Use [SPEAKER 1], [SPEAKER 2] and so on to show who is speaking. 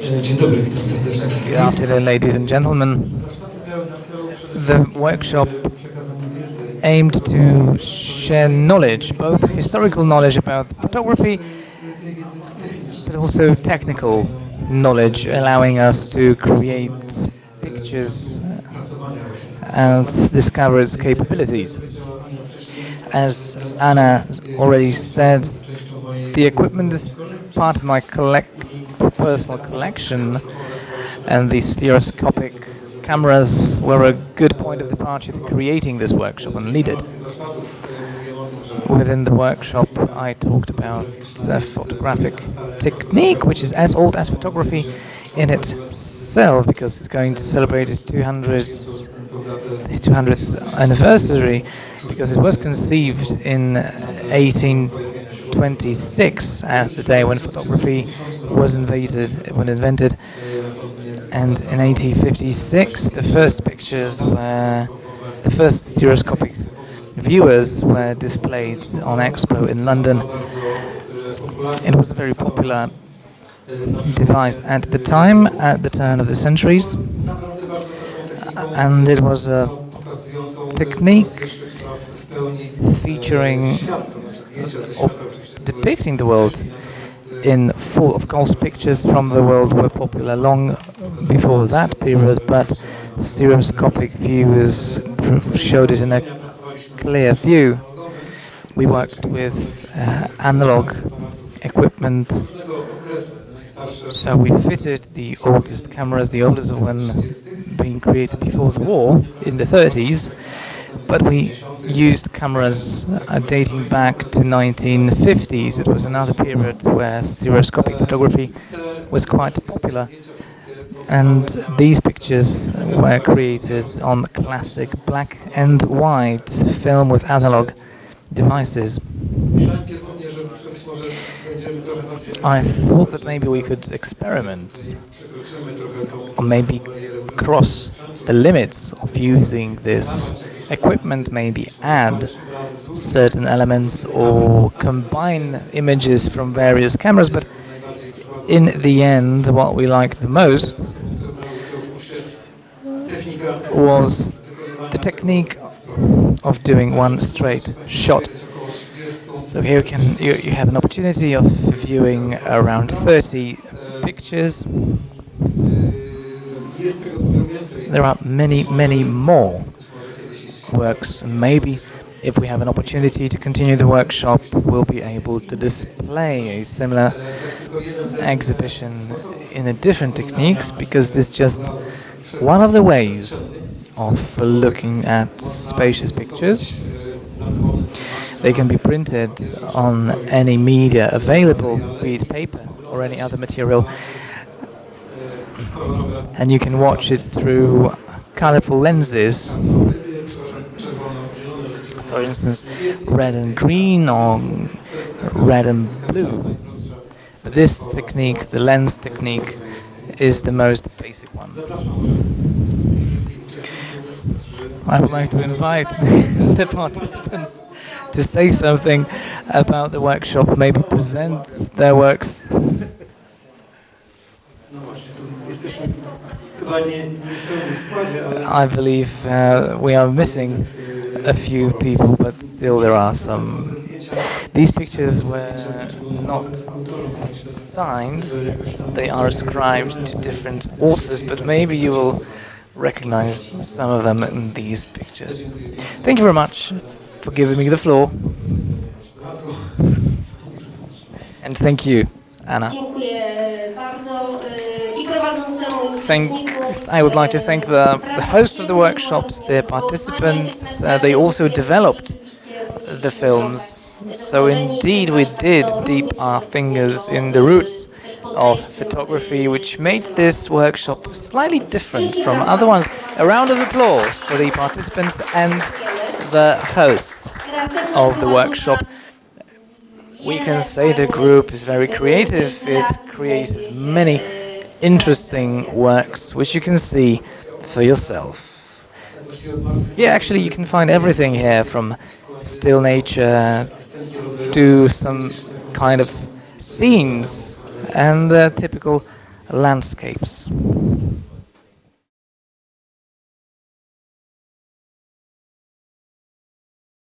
[SPEAKER 1] Dzień dobry, witam serdecznie
[SPEAKER 2] Good
[SPEAKER 1] wszystkich.
[SPEAKER 2] afternoon, ladies and gentlemen.
[SPEAKER 1] Warsztaty miały na celu przede
[SPEAKER 2] The
[SPEAKER 1] wszystkim
[SPEAKER 2] workshop
[SPEAKER 1] przekazanie wiedzy
[SPEAKER 2] aimed to share knowledge, both historical knowledge about photography,
[SPEAKER 1] tej wiedzy
[SPEAKER 2] but
[SPEAKER 1] technicznej,
[SPEAKER 2] also technical knowledge, allowing us to create pictures
[SPEAKER 1] pracowania właśnie tych
[SPEAKER 2] and discover its capabilities. As Anna already said,
[SPEAKER 1] częścią mojej
[SPEAKER 2] the equipment is part of my personal collection, and the stereoscopic cameras were a good point of departure to creating this workshop and lead it. Within the workshop, I talked about the photographic technique, which is as old as photography in itself, because it's going to celebrate its 200th anniversary, because it was conceived in 1826 as the day when photography was invented, and in 1856 the first stereoscopic viewers were displayed on Expo in London. It was a very popular device at the time, at the turn of the centuries, and it was a technique featuring or depicting the world in full. Of course, pictures from the world were popular long before that period, but stereoscopic viewers showed it in a clear view. We worked with analog equipment, so we fitted the oldest cameras, the oldest one being created before the war in the 30s, but we used cameras dating back to 1950s. It was another period where stereoscopic photography was quite popular, and these pictures were created on classic black and white film with analog devices. I thought that maybe we could experiment, or maybe cross the limits of using this equipment, maybe add certain elements or combine images from various cameras, but in the end what we liked the most was the technique of doing one straight shot. So here you have an opportunity of viewing around 30 pictures. There are many more works, and maybe if we have an opportunity to continue the workshop, we'll be able to display a similar exhibition in a different techniques, because it's just one of the ways of looking at spacious pictures. They can be printed on any media available, be it paper or any other material, and you can watch it through colorful lenses, for instance red and green or red and blue. This technique, the lens technique, is the most basic one. I would like to invite the participants to say something about the workshop, maybe present their works. I believe we are missing a few people, but still there are some. These pictures were not signed, they are ascribed to different authors, but maybe you will recognize some of them in these pictures. Thank you very much for giving me the floor. And thank you, Anna. I would like to thank the host of the workshops, the participants. They also developed the films. So indeed we did dip our fingers in the roots of photography, which made this workshop slightly different from other ones. A round of applause for the participants and the host of the workshop. We can say the group is very creative. It created many interesting works, which you can see for yourself. Yeah, actually you can find everything here, from still nature to some kind of scenes and typical landscapes.